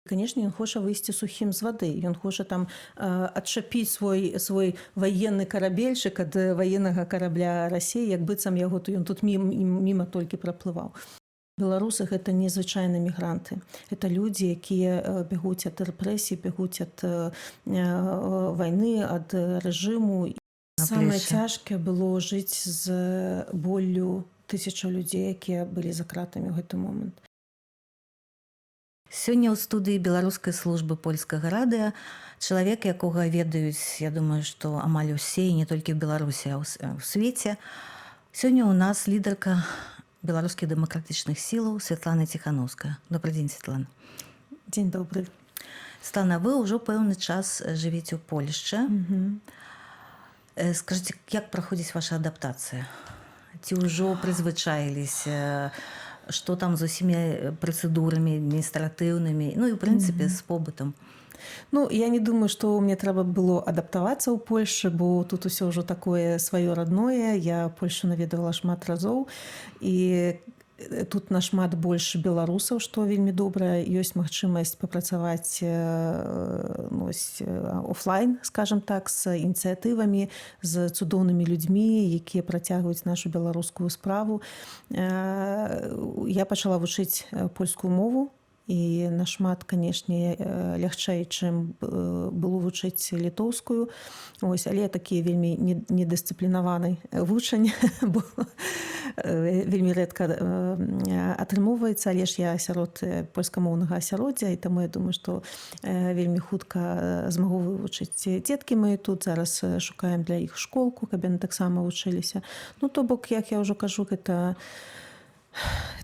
Канешне, ён хоча выйсці сухім з вады. Ён хоча там адчапіць свой ваенны карабельчык ад ваеннага карабля Расіі, як быццам яго ён тут міма толькі праплываў. Беларусы гэта не звычайныя мігранты. Это людзі, якія бягуць ад рэпрэсій, бягуць ад вайны, ад рэжыму. Самае цяжкае было жыць з боллю тысячаў людзей, якія былі за кратамі ў гэты момант. Сёння ў студыі беларускай службы польскага радыё чалавек, якога ведаюць, я думаю, што амаль усе, і не толькі ў Беларусі, а ў свеце. Сёння ў нас лідарка беларускіх дэмакратычных сілаў Святлана Ціханаўская. Добрый дзень, Святлана. Дзень добры. Святлана, вы ўжо пэўны час жывеце ў Польшчы. Скажыце, як праходзіць ваша адаптацыя? Ці ўжо прызвычаіліся? Што там з усімі працэдурамі адміністратыўнымі, ну і ў прынцыпе з побытам? Ну, я не думаю, што мне трэба было адаптавацца ў Польшчы, бо тут усё ўжо такое сваё родное. Я Польшчу наведавала шмат разоў, і тут нашмат больш беларусаў, што вельмі добра. Ёсць магчымасць папрацаваць офлайн, скажем так, з ініцыятывамі, з цудоўнымі людзьмі, якія працягваюць нашу беларускую справу. Я пачала вучыць польскую мову, і нашмат, канешне, лягчэй, чым было вучыць літоўскую. Але я такі вельмі недысцыплінаваны вучань, бо вельмі рэдка атрымоўваецца, але ж я сярод польскамоўнага асяроддзя, і таму я думаю, што вельмі хутка змагу вывучыць. Дзеткі мы тут зараз шукаем для іх школку, каб яны таксама вучыліся. Ну, то бок, як я ўжо кажу, гэта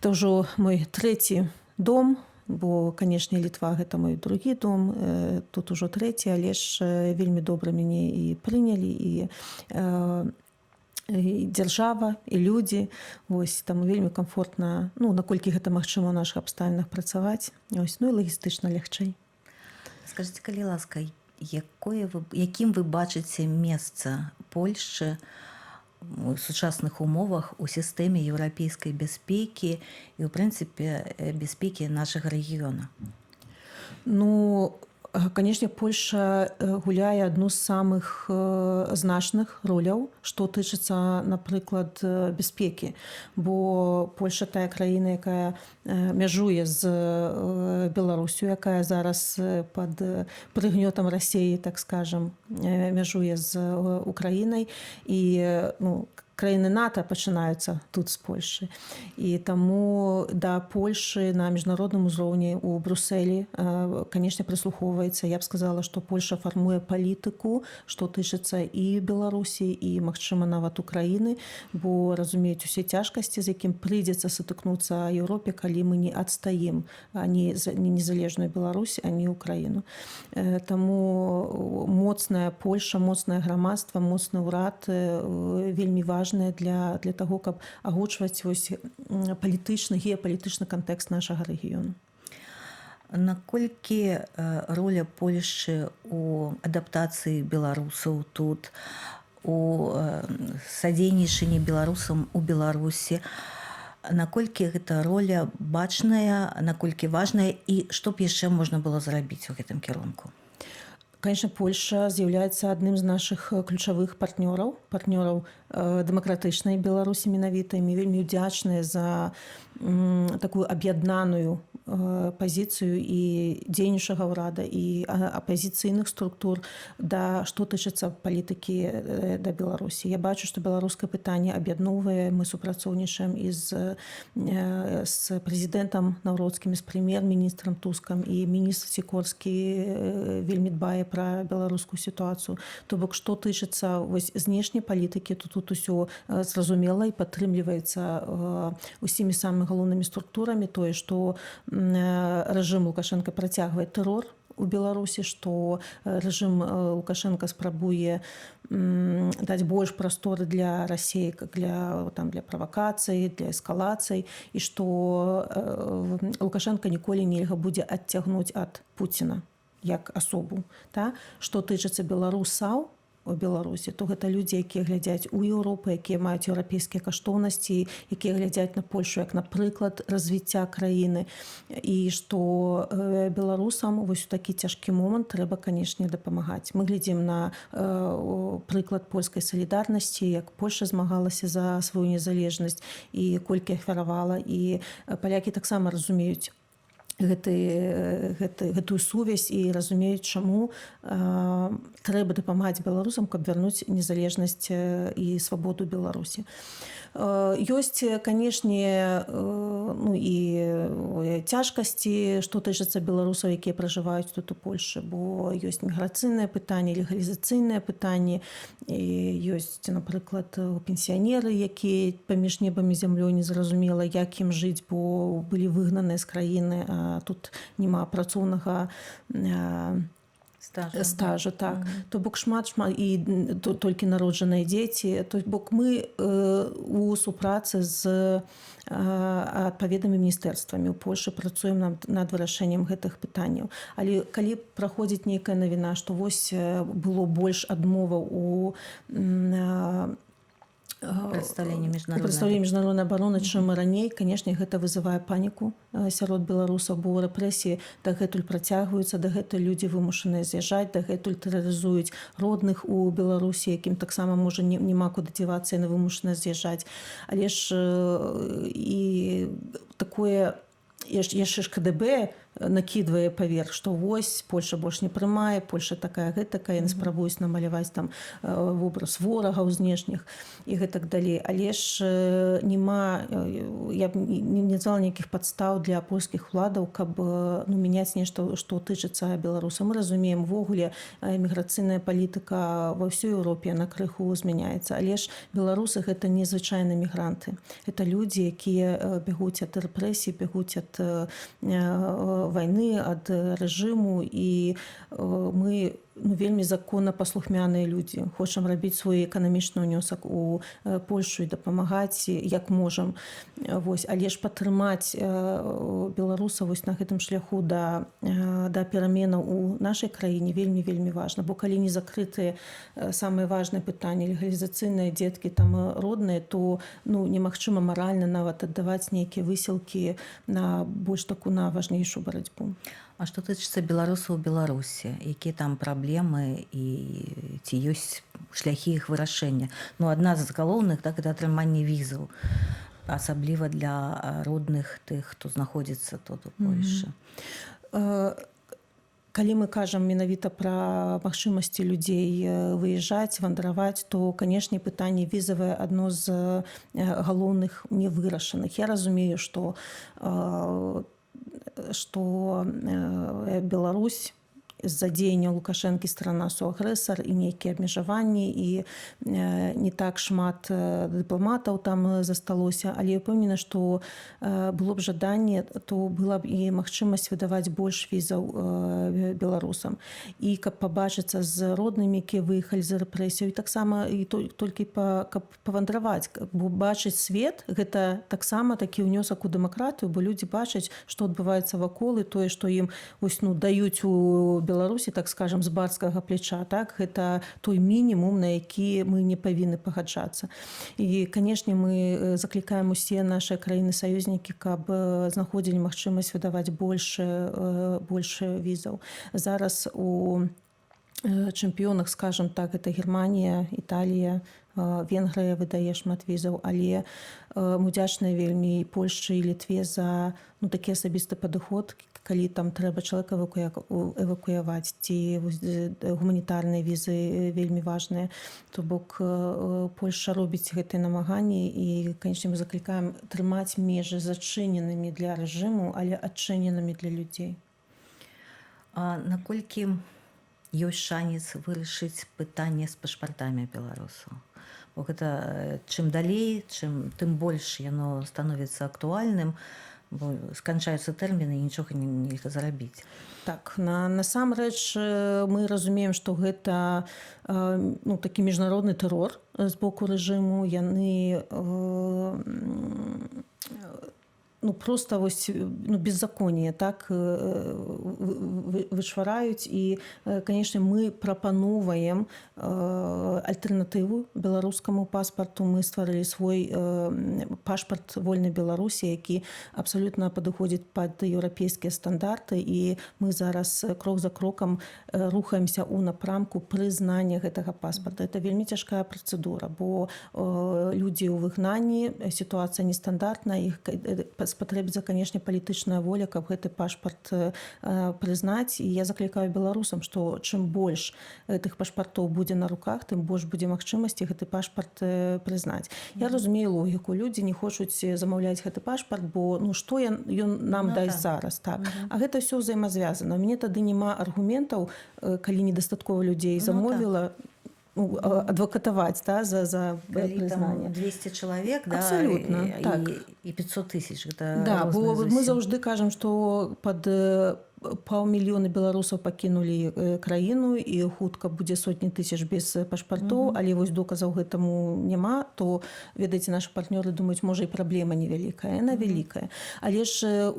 ўжо мой трэці дом, бо, канешне, Літва гэта мой другі дом, тут ужо трэці, але ж вельмі добра мяне і прынялі, і дзяржава, і людзі. Таму вельмі камфортна, наколькі гэта магчыма ў нашых абставінах працаваць. Ну і лагістычна лягчэй. Скажыце, калі ласка, якім вы бачыце месца Польшчы у сучасных умовах у сістэме еўрапейскай бяспекі і, ў прынцыпе, бяспекі нашага рэгіёна? Ну, канешне, Польшча гуляе адну з самых значных роляў, што тычыцца, напрыклад, бяспекі. Бо Польшча тая краіна, якая мяжуе з Беларусю, якая зараз пад прыгнётам Расіі, так скажам, мяжуе з Украінай. І краіны НАТО пачынаюцца тут з Польшчы. І таму да Польшчы на міжнародным узроўні ў Брусэлі, канешне, прыслухоўваецца. Я б сказала, што Польшча фармуе палітыку, што тычыцца і Беларусі, і, магчыма, нават Украіны, бо разумеюць усе цяжкасці, з якім прыйдзецца сутыкнуцца Еўропе, калі мы не адстаім ані незалежную Беларусь, ані Украіну. Таму моцная Польшча, моцнае грамадства, моцны ўрад вельмі важны для таго, каб агучваць палітычны, геапалітычны кантэкст нашага рэгіёну. Наколькі роля Польшчы ў адаптацыі беларусаў тут, у садзейнічанні беларусам у Беларусі, наколькі гэта роля бачная, наколькі важная, і што б яшчэ можна было зрабіць у гэтым кірунку? Конечно, Польша з'яўляецца адным з нашых ключавых партнёраў дэмакратычнай Беларусі менавіта. Мы вельмі ўдзячныя за такую аб'яднаную пазіцыю і дзейнічага ўрада, і апазіцыйных структур, што тычыцца палітыкі да Беларусі. Я бачу, што беларускае пытанне аб'ядноўвае. Мы супрацоўнічаем і з прэзідэнтам Наўроцкім, з прэм'ер-міністрам Тускам, і міністр Сікорскі вельмі дбае пра беларускую сітуацыю. То бок, што тычыцца знешняй палітыкі, то тут усё зразумела і падтрымліваецца усімі самымі галоўнымі структурамі. Тое, што рэжым Лукашенка працягвае тэрор у Беларусі, што рэжым Лукашенка спрабуе даць больш прасторы для Расіі, для правакацый, для эскалацый, і што Лукашенка ніколі нельга будзе адцягнуць ад Пуціна як асобу. Што тычыцца беларусаў, у Беларусі, то гэта людзі, якія глядзяць у Еўропу, якія маюць еўрапейскія каштоўнасці, якія глядзяць на Польшу як на прыклад развіцця краіны, і што беларусам вось у такі цяжкі момант трэба, канешне, дапамагаць. Мы глядзім на прыклад польскай салідарнасці, як Польша змагалася за сваю незалежнасць і колькі ахвяравала, і палякі таксама разумеюць гэтую сувязь і разумеюць, чаму трэба дапамагаць беларусам, каб вярнуць незалежнасць і свабоду Беларусі. Ёсць, канешне, ну, і цяжкасці, што тычыцца беларусаў, якія пражываюць тут у Польшы, бо ёсць міграцыйнае пытанне, легалізацыйнае пытанне, ёсць, напрыклад, пенсіянеры, якія паміж небам і зямлёй незразумела, як ім жыць, бо былі выгнаныя з краіны, а тут няма працоўнага стажа, так. То бок шмат і толькі народжаныя дзеці. То бок мы у супрацы з адпаведнымі міністэрствамі ў Польшы працуем над вырашэннем гэтых пытанняў. Але калі праходзіць нейкая навіна, што вось было больш адмоваў у прадстаўленне міжнароднай абароны, чым раней, канешне, гэта вызывае паніку сярод беларусаў, бо рэпрэсіі дагэтуль працягваюцца, дагэтуль людзі вымушаныя з'язджаць, дагэтуль тэрарызуюць родных у Беларусі, якім таксама можа няма куды дзявацца, яны вымушаныя з'язджаць. Але ж і такое яшчэ ж КДБ накідвае паверх, што вось Польша больш не прымае, Польша такая гэтакая, яны спрабуюць намаляваць там вобраз ворагаў знешніх і гэтак далей. Але ж няма, я б не назвала ніякіх падстаў для польскіх уладаў, каб мяняць нешта, што тычыцца беларусаў. Мы разумеем, увогуле міграцыйная палітыка ва ўсёй Еўропе, яна крыху змяняецца. Але ж беларусы гэта не звычайныя мігранты. Гэта людзі, якія бягуць ад рэпрэсій, бягуць ад вайны, ад рэжыму, і мы вельмі законапаслухмяныя людзі. Хочам рабіць свой эканамічны ўнёсак у Польшу і дапамагаць, як можам. Вось. Але ж падтрымаць беларусаў вось на гэтым шляху да пераменаў у нашай краіне вельмі важна. Бо калі не закрытыя самыя важныя пытанні, легалізацыйныя, дзеткі там родныя, то немагчыма маральна нават аддаваць нейкія высілкі на больш такую на важнейшую барацьбу. А што тычыцца беларусаў у Беларусі, якія там праблемы і ці ёсць шляхі іх вырашэння? Адна з галоўных, так, гэта атрыманне візаў, асабліва для родных тых, хто знаходзіцца тут у Польшы. Калі мы кажам менавіта пра магчымасці людзей выязджаць, вандраваць, то, канешне, пытанне візавае адно з галоўных невырашаных. Я разумею, што Беларусь з-за дзеяння Лукашэнкі страна суагрэсар і нейкія абмежаванні, і не так шмат дыпламатаў там засталося, але я ўпэўнена, што было б жаданне, то была б і магчымасць выдаваць больш візаў беларусам. І каб пабачыцца з роднымі, якія выехалі за рэпрэсію, і таксама і толькі каб павандраваць, бо бачыць свет, гэта таксама такі ўнёсак у дэмакратыю, бо людзі бачаць, што адбываецца вакол, і тое, што ім даюць у Беларусі, так скажам, з барскага плеча, так, гэта той мінімум, на які мы не павінны пагаджацца. І, канешне, мы заклікаем усе нашыя краіны-саюзнікі, каб знаходзілі магчымасць выдаваць больш візаў. Зараз у чэмпіёнах, скажам так, гэта Германія, Італія, Венгрыя выдае шмат візаў, але мы удзячныя вельмі і Польшчы, і Літве за такі асабісты падыход, калі там трэба чалавека эвакуяваць, ці гуманітарныя візы вельмі важныя. То бок Польша робіць гэтыя намаганні, і, канечне, мы заклікаем трымаць межы зачыненымі для рэжыму, але адчыненымі для людзей. А наколькі ёсць шанец вырашыць пытанне з пашпартамі беларусаў? Бо гэта чым далей, тым больш яно становіцца актуальным, бо сканчаюцца тэрміны і нічога нельга зарабіць. Так, насамрэч мы разумеем, што гэта такі міжнародны тэрор з боку рэжыму. Яны ну просто вось ну беззаконие так вышвараюць і канешне мы прапановваем альтэрнатыву беларускаму паспарту. Мы стварылі свой пашпарт вольнай Беларусі, які абсалютна падыходзіць пад еўрапейскія стандарты, і мы зараз крок за крокам рухаемся ў напрамку прызнання гэтага паспарта. Это вельмі цяжкая працэдура, бо людзі ў выгнанні, сітуацыя нестандартная, іх спатрэбіцца, канешне, палітычная воля, каб гэты пашпарт прызнаць. І я заклікаю беларусам, што чым больш гэтых пашпартоў будзе на руках, тым больш будзе магчымасці гэты пашпарт прызнаць. Я разумею логіку. Людзі не хочуць замаўляць гэты пашпарт, бо ну што ён нам дасць зараз. Так. А гэта ўсё ўзаемазвязана. У мяне тады няма аргументаў, калі недастаткова людзей замовіла, адвокатаваць за прызнанне. 200 чалавек, да, абсолютно, так. І 500 тысяч. Гэта да, бо зусім. мы заўжды кажам, што пад паўмільёна беларусаў пакінулі краіну і хутка будзе сотні тысяч без пашпартоў, але вось доказаў гэтаму няма, то ведаеце, нашы партнёры думаюць, можа і праблема невялікая, яна вялікая. Але ж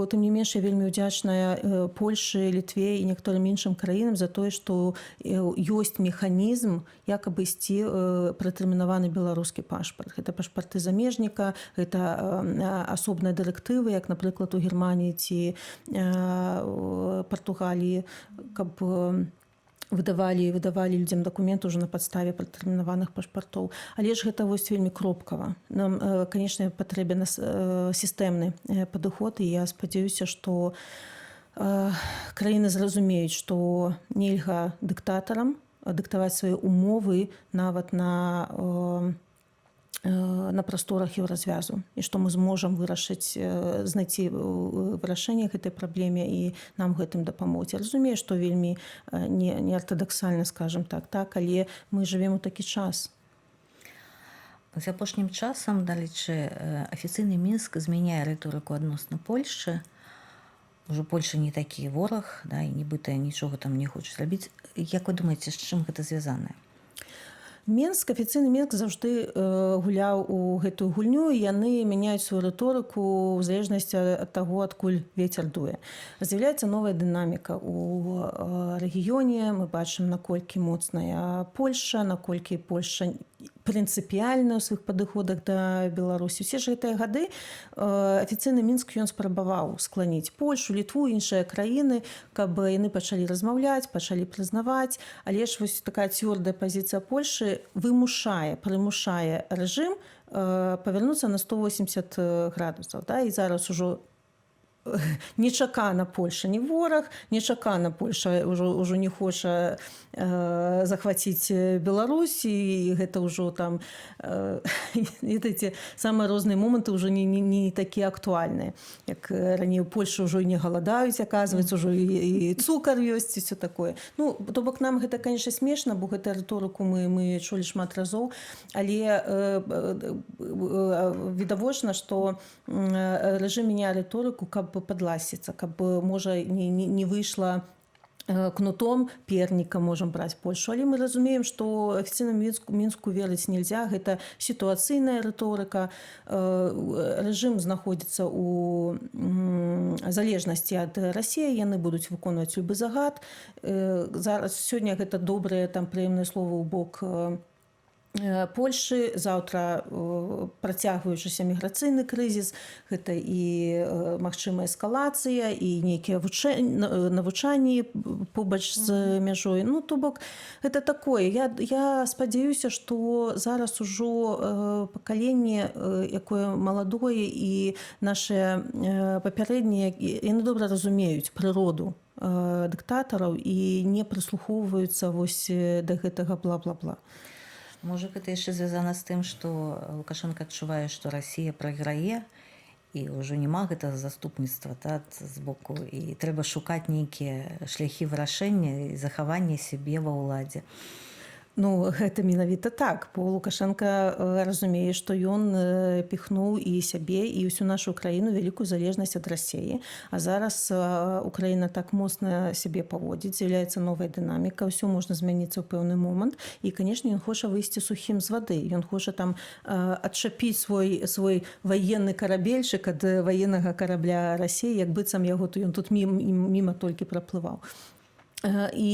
тым не менш я вельмі ўдзячная Польшы, Літве і некаторым іншым краінам за тое, што ёсць механізм, як абысці пратэрмінаваны беларускі пашпарт. Гэта пашпарты замежніка, гэта асобныя дырэктывы, як, напрыклад, у Германіі ці Партугаліі, каб выдавалі людзям дакументы ўжо на падставе пратэрмінаваных пашпартоў. Але ж гэта вось вельмі кропкава. Нам, канешне, патрэбен сістэмны падыход, і я спадзяюся, што краіны зразумеюць, што нельга дыктатарам дыктаваць свае умовы нават на прасторах еўразвязу, і што мы зможам знайсці вырашэнне гэтай праблеме і нам гэтым дапамогці. Я разумею, што вельмі не артадаксальна, скажам так, але мы жывем у такі час. З апошнім часам, далечы, афіцыйны Мінск змяняе рыторыку адносна Польшчы. Ужо Польша не такі вораг, да, і нібыта нічога там не хочуць зрабіць. Як вы думаеце, з чым гэта звязана? Мінск, афіцыйны Мінск заўжды гуляў у гэтую гульню, і яны мяняюць сваю рыторыку ў залежнасці ад таго, адкуль вецер дуе. З'яўляецца новая дынаміка ў рэгіёне. Мы бачым, наколькі моцная Польша, наколькі Польша прынцыпіяльна ў сваіх падыходах да Беларусі. Усе ж гэтыя гады афіцыйны Мінск ён спрабаваў скланіць Польшу, Літву, іншыя краіны, каб яны пачалі размаўляць, пачалі прызнаваць. Але ж вось такая цвёрдая пазіцыя Польшы прымушае рэжым павярнуцца на 180 градусаў. Да? І зараз ужо нечакана Польша не вораг, нечакана Польша ўжо не хоча захваціць Беларусь, і гэта ўжо там самыя розныя моманты ўжо не такія актуальныя. Як раней у Польшы ўжо і не галадаюць, аказваецца, ўжо і цукар ёсць, і все такое. Ну, то бок нам гэта, конечно, смешна, бо гэту рыторыку мы чулі шмат разоў, але відавочна, што рэжым мяняе рыторыку, каб падласціцца, каб, можа, не выйшла кнутом перніка, можам браць Польшу. Але мы разумеем, што афіцыйнаму Мінску верыць нельзя. Гэта сітуацыйная рыторыка. Рэжым знаходзіцца ў залежнасці ад Расіі. Яны будуць выконваць любы загад. Зараз сёння гэта добрыя, там прыемныя словы ў бок Польшы, заўтра працягваючыся міграцыйны крызіс, гэта і магчымая эскалацыя, і нейкія навучанні побач з мяжой. Ну, то бок, гэта такое. Я спадзяюся, што зараз ужо пакаленне, якое маладое, і нашыя папярэднія, яны добра разумеюць прыроду дыктатараў і не прыслухоўваюцца вось да гэтага бла-бла-бла. Можа, гэта яшчэ звязана з тым, што Лукашенко адчувае, што Расія прайграе, і ўжо няма гэтага заступніцтва з боку, і трэба шукаць нейкія шляхі вырашэння і захавання сябе ва ўладзе. Ну, гэта менавіта так, бо Лукашенко разумее, што ён піхнуў і сябе і ўсю нашу краіну вялікую залежнасць ад рассіі. А зараз Украіна так моцна сябе паводзіць, з'яўляецца новая дынаміка, ўсё можна змяніцца ў пэўны момант. І, канешне, ён хоча выйсці сухім з вады. Ён хоча там адчапіць свой ваенны карабельчык ад ваеннага карабля рассіі, як быццам яго ён тут міма толькі праплываў. І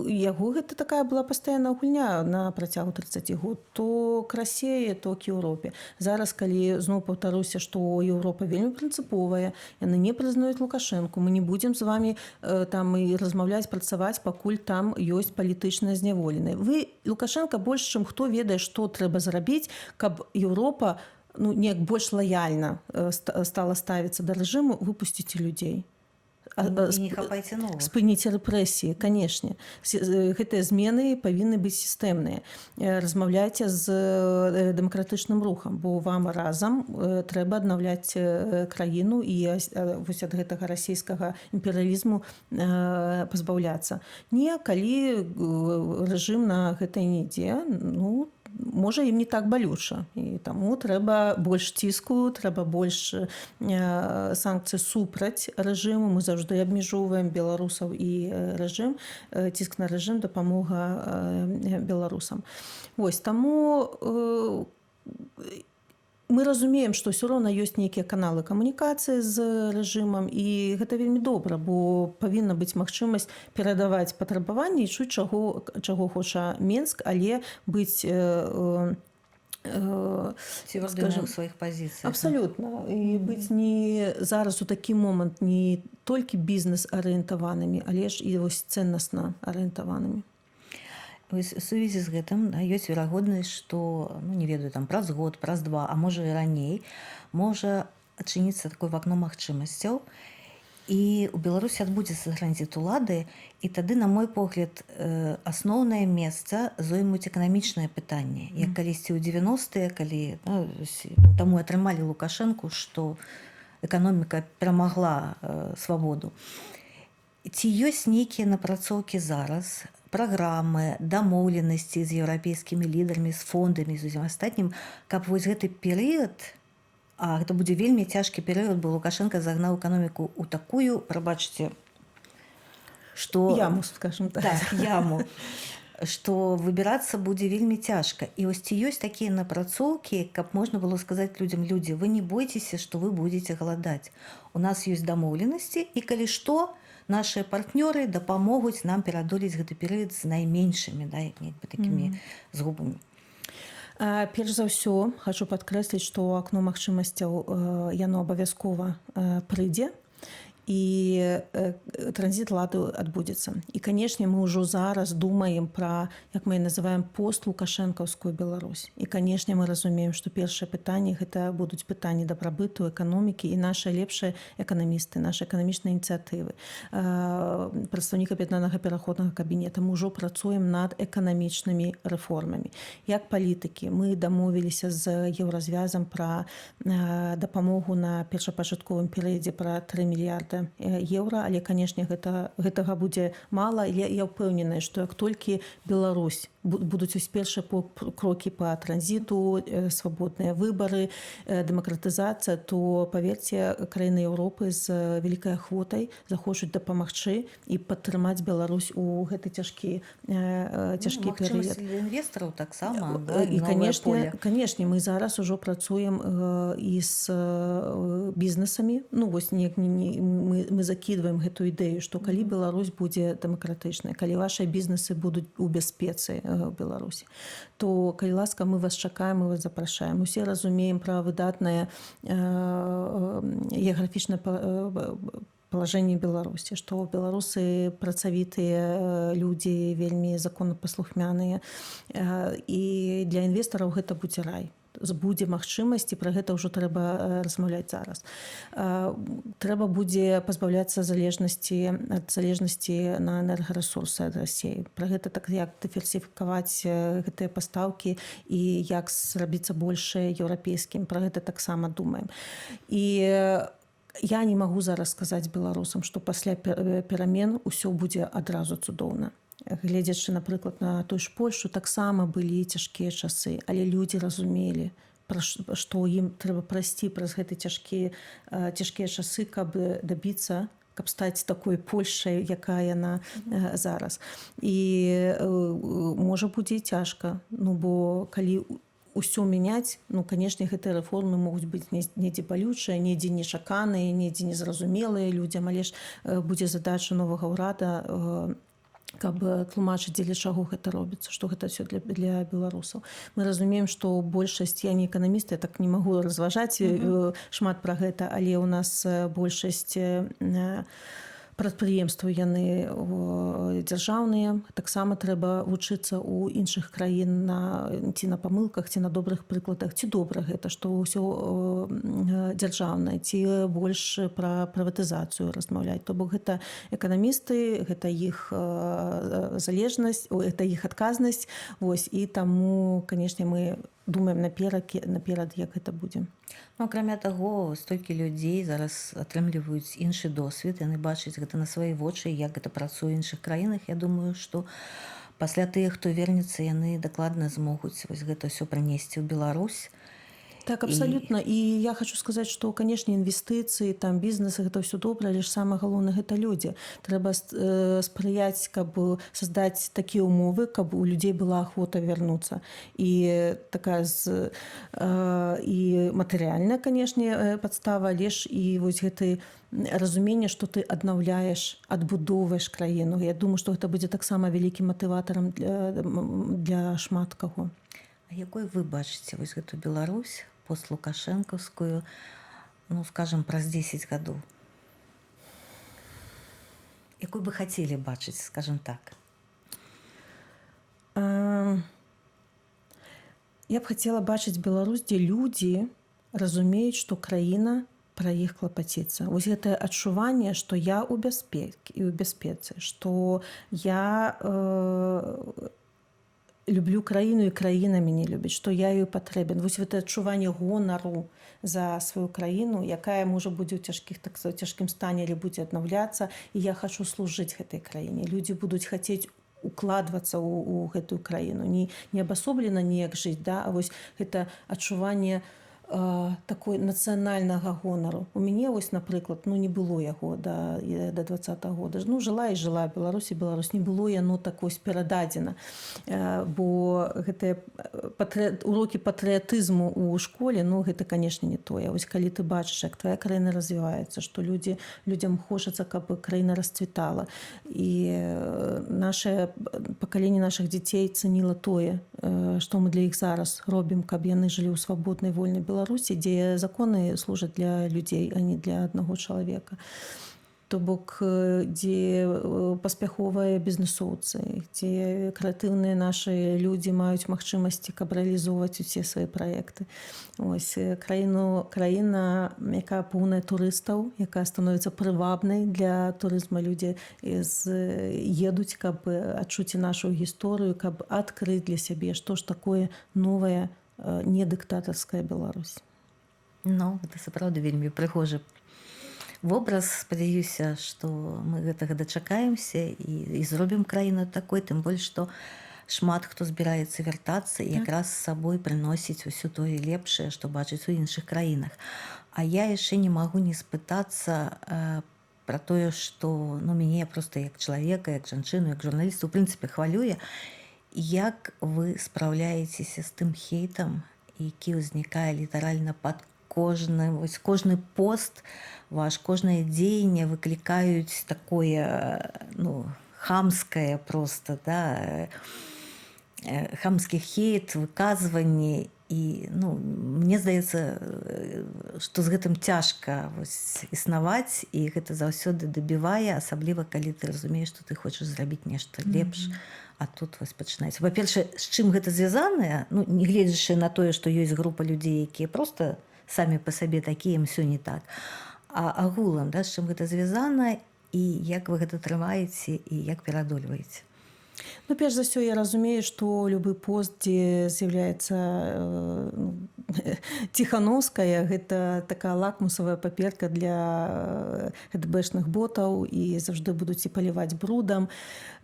яго гэта такая была пастаянная гульня на працягу 30 год, то к Расіі, то к Еўропе. Зараз, калі зноў паўтаруся, што Еўропа вельмі прынцыповая, яны не прызнаюць Лукашэнку, мы не будзем з вамі там і размаўляць, працаваць, пакуль там ёсць палітычныя зняволеныя. Вы, Лукашенко, больш чым хто ведае, што трэба зрабіць, каб Еўропа неяк больш лаяльна стала ставіцца да рэжыму, выпусціце людзей. Не хапайце новых. Спыніце рэпрэсіі, канешне. Гэтыя змены павінны быць сістэмныя. Размаўляйце з дэмакратычным рухам, бо вам разам трэба аднаўляць краіну і вось ад гэтага расійскага імперыялізму пазбаўляцца. Не, калі рэжым на гэта не ідзе, ну, можа, ім не так балюча. І таму трэба больш ціску, трэба больш санкцый супраць рэжыму. Мы заўжды абмежоўваем беларусаў і рэжым, ціск на рэжым, дапамога беларусам. Вось, таму мы разумеем, што ўсё роўна ёсць нейкія каналы камунікацыі з рэжымам, і гэта вельмі добра, бо павінна быць магчымасць перадаваць патрабаванні і чуць, чаго хоча Менск, але быць цвёрдымі ў сваіх пазіцыях. Абсалютна. І быць не зараз у такі момант не толькі бізнес-арыентаванымі, але ж і вось цэннасна арыентаванымі. У сувязі з гэтым ёсць верагоднасць, што, ну, не ведаю, там праз год, праз два, а можа і раней, можа адчыніцца такое вакно магчымасцяў, і ў Беларусі адбудзецца транзіт улады, і тады, на мой погляд, асноўнае месца зоймуць эканамічнае пытанне. Як калісьці ў 90-е, калі таму атрымалі Лукашэнку, што эканоміка перамагла свабоду. Ці ёсць нейкія напрацоўкі зараз, праграмы, дамоўленасці з еўрапейскімі лідарамі, з фондамі, з усім астатнім, каб вось гэты перыяд, а гэта будзе вельмі цяжкі перыяд, бо Лукашенко загнаў эканоміку ў такую, прабачце, што... Яму, скажем так. Так, яму. Што выбірацца будзе вельмі цяжка. І вось ці ёсць такія напрацоўкі, каб можна было сказаць людзям, людзі, вы не бойцеся, што вы будзеце галадаць. У нас ёсць дамоўленасці, і калі што, нашыя партнёры дапамогуць нам пераадолець гэты перыяд з найменшымі, да, такімі згубамі. Перш за ўсё, хачу падкрэсліць, што акно магчымасцяў яно абавязкова прыйдзе, і транзіт лады адбудзецца. І, канешне, мы ўжо зараз думаем пра, як мы называем, пост-лукашэнкаўскую Беларусь. І, канешне, мы разумеем, што першае пытанне гэта будуць пытанні дабрабыту, эканомікі і нашы лепшыя эканамісты, нашы эканамічныя ініцыятывы. Прадстаўнік аб'яднанага пераходнага кабінета. Мы ўжо працуем над эканамічнымі рэформамі. Як палітыкі, мы дамовіліся з Еўразвязам пра дапамогу на першапачатковым перыядзе пра 3 мільярда еўра, але, канешне, гэтага будзе мала. Я ўпэўненая, што як толькі Беларусь будуць вось першыя крокі па транзіту, свабодныя выбары, дэмакратызацыя, то, паверце, краіны Еўропы з вялікай ахвотай захочуць дапамагчы і падтрымаць Беларусь у гэты цяжкі перыяд. Магчымасць для інвестараў таксама, і, канешне, мы зараз ужо працуем і з бізнесамі. Ну, вось мы закідваем гэту ідэю, што калі Беларусь будзе дэмакратычная, калі вашыя бізнесы будуць у бяспецы Беларусі, то, калі ласка, мы вас чакаем, мы вас запрашаем. Усе разумеем пра выдатнае геаграфічнае палажэнне Беларусі, што беларусы працавітыя людзі, вельмі законапаслухмяныя, і для інвестараў гэта будзе рай. Будзе магчымасць, і пра гэта ўжо трэба размаўляць зараз. Трэба будзе пазбаўляцца ад залежнасці на энергарэсурсы ад Расіі. Пра гэта так, як дыверсіфікаваць гэтыя пастаўкі і як зрабіцца больш еўрапейскім. Пра гэта таксама думаем. І я не магу зараз сказаць беларусам, што пасля перамен усё будзе адразу цудоўна. гледзячы, напрыклад, на тую ж Польшу, таксама былі цяжкія часы, але людзі разумелі, што ім трэба прайсці праз гэты цяжкія часы, каб дабіцца, каб стаць такой Польшай, якая яна зараз. І можа будзе і цяжка, ну бо калі ўсё мяняць, ну канешне, гэтыя рэформы могуць быць недзе балючыя, недзе нечаканыя, недзе незразумелыя людзям, але ж будзе задача новага ўрада, каб тлумачыць, дзеля чаго гэта робіцца, што гэта ўсё для беларусаў. Мы разумеем, што большасць, я не эканаміст, я так не магу разважаць шмат пра гэта, але ў нас большасць прадпрыемствы яны дзяржаўныя, таксама трэба вучыцца ў іншых краін ці на памылках, ці на добрых прыкладах, ці добра гэта, што ўсё дзяржаўнае, ці больш пра прыватызацыю размаўляць. То бок гэта эканамісты, гэта іх залежнасць, гэта іх адказнасць. Вось, і таму, канешне, мы думаем наперад, як гэта будзе. Ну, акрамя таго, столькі людзей зараз атрымліваюць іншы досвед, яны бачаць гэта на свае вочы, як гэта працуе ў іншых краінах. Я думаю, што пасля тых, хто вернецца, яны дакладна змогуць вось гэта ўсё прынесці ў Беларусь. Так, абсолютно. І я хочу сказаць, што, канешне, інвестыцыі, там бізнес, гэта ўсё добра, але ж самае галоўнае гэта людзі. Трэба спрыяць, каб создаць такія ўмовы, каб у людзей была ахвота вярнуцца. І такая і матэрыяльная, канешне, падстава, але ж і вось гэты разуменне, што ты аднаўляеш, адбудоўваеш краіну. Я думаю, што гэта будзе таксама вялікім матыватарам для шмат каго. А якой вы бачыце вось гэту Беларусь постлукашэнкаўскую, ну, скажем, праз 10 гадоў? Якой бы хацелі бачыць, скажем так? Я б хацела бачыць Беларусь, дзе людзі разумеюць, што краіна пра іх клапаціцца. Вось гэтае адчуванне, што я ў бяспецы, што я люблю краіну і краіна мяне любіць, што я ёй патрэбен. Вось гэта адчуванне гонару за сваю краіну, якая можа будзе ў цяжкім стане, але будзе аднаўляцца, і я хачу служыць гэтай краіне. Людзі будуць хацець укладвацца ў гэтую краіну, не абасоблена неяк жыць, да? А вось гэта адчуванне такой нацыянальнага гонару. У мяне, вось, напрыклад, ну, не было яго да 20-го года. Ну, жыла і жыла Беларусь, не было яно такое перададзена. Бо гэтыя урокі патрыятызму ў школе, ну, гэта, канешне, не тое. Вось калі ты бачыш, як твая краіна развіваецца, што людзям хочацца, каб краіна расцвітала. І пакаленне нашых дзяцей цаніла тое, што мы для іх зараз робім, каб яны жылі ў свабоднай, вольнай Беларусі, дзе законы служаць для людзей, а не для аднаго чалавека. То бок, дзе паспяховыя бізнесоўцы, дзе крэатыўныя нашы людзі маюць магчымасці, каб рэалізоўваць усе свае праекты. Ось, краіна, якая поўная турыстаў, якая становіцца прывабнай для турызма. Людзі едуць, каб адчуць нашу гісторыю, каб адкрыць для сябе, што ж такое новае, не дыктатарская Беларусь. Ну, гэта сапраўды вельмі прыгожы вобраз. Спадзяюся, што мы гэтага дачакаемся і зробім краіну такой, тым больш, што шмат хто збіраецца вяртацца і якраз з сабой прыносіць усё тое лепшае, што бачыць у іншых краінах. А я яшчэ не магу не спытацца пра тое, што, ну, мяне проста як чалавека, як жанчыну, як журналісту, у прынцыпе, хвалюе, як вы спраўляецеся з тым хейтам, які ўзнікае літаральна пад кожны пост ваш, кожнае дзеянне выклікаюць такое, ну, хамскае проста, да, хамскі хейт, выказванні. І, ну, мне здаецца, што з гэтым цяжка існаваць, і гэта заўсёды дабівае, асабліва калі ты разумееш, што ты хочаш зрабіць нешта лепш, а тут вось пачынаецца. Па-першае, з чым гэта звязанае? Ну, не гледзячы на тое, што ёсць група людзей, якія проста самі па сабе такія, ім усё не так. А агулам, да, з чым гэта звязана, і як вы гэта трымаеце, і як пераадольваеце? Ну, перш за ўсё, я разумею, што любы пост, дзе з'яўляецца ціханаўская, гэта такая лакмусавая паперка для ГДБшных ботаў і заўжды будуць і паліваць брудам.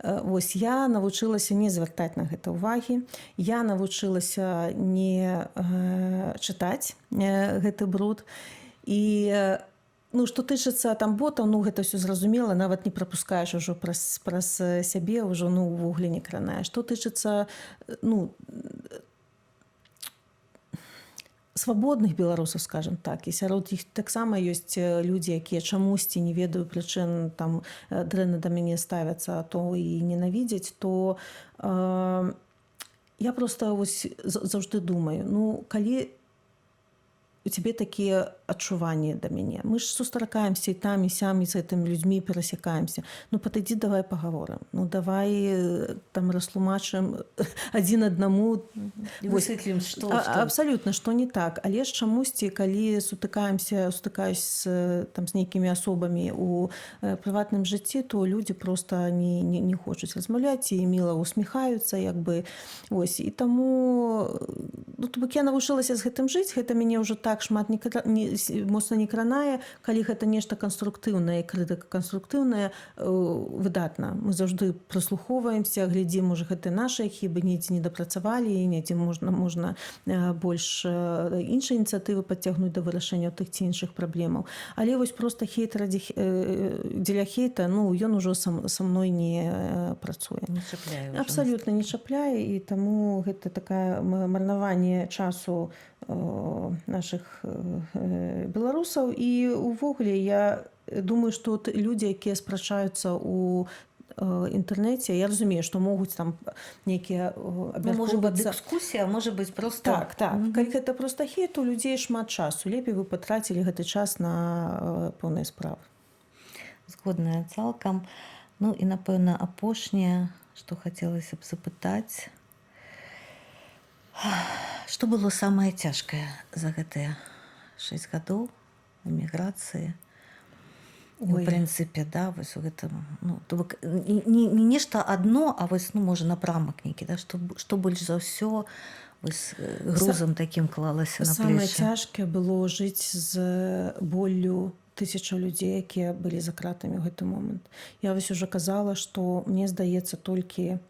Вось я навучылася не звяртаць на гэта ўвагі. Я навучылася не чытаць гэты бруд. І ну, што тычыцца там ботаў, ну, гэта ўсё зразумела, нават не прапускаеш ужо праз сябе, ўжо, ну, увогуле не кранаеш. Што тычыцца, ну, свабодных беларусаў, скажем так, і сярод іх таксама ёсць людзі, якія чамусьці не ведаю прычын там дрэнна да мяне ставяцца, а то і ненавідзяць, то я проста вось заўжды думаю, ну, калі у цябе такія адчуванні да мяне. Мы ж сустракаемся і там, і сям, і з гэтымі людзьмі перасякаемся. Ну, падыдзі, давай пагаворым. Ну, давай там растлумачым адзін аднаму. Высветлім, што. Абсалютна, што не так. Але ж чамусьці, калі сутыкаюсь там з нейкімі асобамі ў прыватным жыцці, то людзі проста не хочуць размаўляць і міла усміхаюцца, як бы. Вось. І таму, ну, то бок я навучылася з гэтым жыць, гэта мяне ўжо так шмат моцна не кранае, калі гэта нешта канструктыўнае, крытыка канструктыўная, выдатна. Мы заўжды прыслухоўваемся, глядзім, можа, гэта нашыя хібы, недзе не дапрацавалі, недзе можна больш іншыя ініцыятывы падцягнуць да вырашэння тых ці іншых праблемаў. Але вось проста хейт дзеля хейта, ну, ён ужо са мной не працуе. Не чапляе. Абсалютна не чапляе, і таму гэта такае марнаванне часу наших беларусаў. І увогуле я думаю, што людзі, якія спрачаюцца ў інтэрнэце, я разумею, што могуць там нейкія абмяркоўвацца. Можа быць дыскусія, можа быць проста. Так. Калі гэта проста хейт, у людзей шмат часу. Лепей вы патрацілі гэты час на пэўныя справы. Згодная цалкам. Ну і, напэўна, апошняе, што хацелася б запытаць. Што было самае цяжкае за гэтыя 6 гадоў эміграцыі? У прынцыпе, да, вось у гэтым, ну, не нешта адно, а вось, ну, можа, напрамак нейкі, да, што больш за ўсё вось грузам такім клалася на плечы? Самае цяжкае было жыць з боллю тысячаў людзей, якія былі за кратамі ў гэты момант. Я вось ужо казала, што мне здаецца, толькі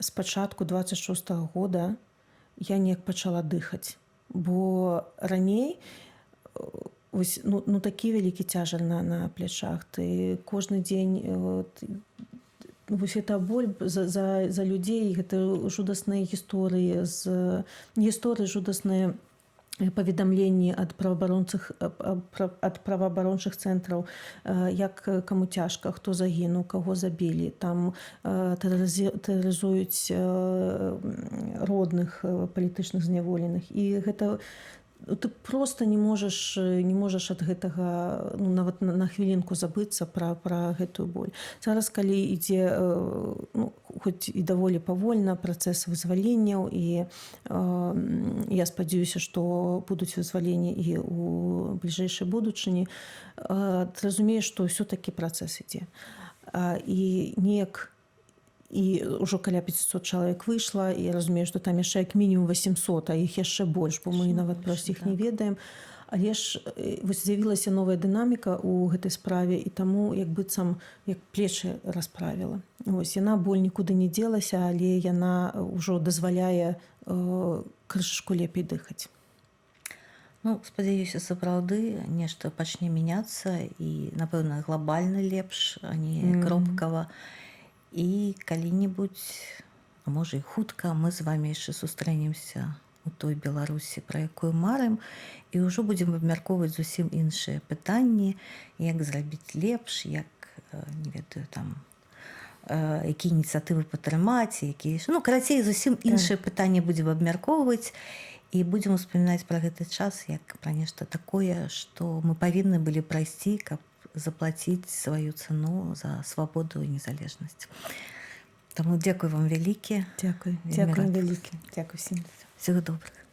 з пачатку 26-го года я неяк пачала дыхаць, бо раней ось, ну, такі вялікі цяжар на плячах. Ты кожны дзень вось гэта боль за людзей, гэта жудасныя гісторыі, жудасныя паведамленні ад праваабарончых цэнтраў, як каму цяжка, хто загінуў, каго забілі. Там тэрарызуюць родных палітычных зняволеных. І гэта ты просто не можаш ад гэтага, ну, нават на хвілінку забыцца пра гэтую боль. Зараз, калі ідзе, ну, хоць і даволі павольна працэс вызваленняў, і я спадзяюся, што будуць вызваленні і ў бліжэйшай будучыні, ты разумееш, што ўсё-такі працэс ідзе. І неяк і ўжо каля 500 чалавек выйшла, і я разумею, што там яшчэ як мінімум 800, а іх яшчэ больш, бо мы нават пра ўсіх не ведаем. Але ж вось з'явілася новая дынаміка ў гэтай справе, і таму як быццам як плечы расправіла. Вось яна боль нікуды не дзелася, але яна ўжо дазваляе крышачку лепей дыхаць. Ну, спадзяюся, сапраўды нешта пачне мяняцца, і, напэўна, глобальна лепш, а не кропкава. І калі-небудзь, а можа і хутка, мы з вамі яшчэ сустрэнемся у той Беларусі, пра якую марым, і ўжо будзем абмяркоўваць зусім іншыя пытанні, як зрабіць лепш, як, не ведаю, там, якія ініцыятывы падтрымаць, якія... Ну, карацей, зусім іншыя пытанні будзем абмяркоўваць, і будзем успамінаць пра гэты час як пра нешта такое, што мы павінны былі прайсці, каб заплаціць сваю цану за свабоду і незалежнасць. Таму дзякуй вам вялікі. Дзякуй вялікі. Дзякуй всім. Всего добрага.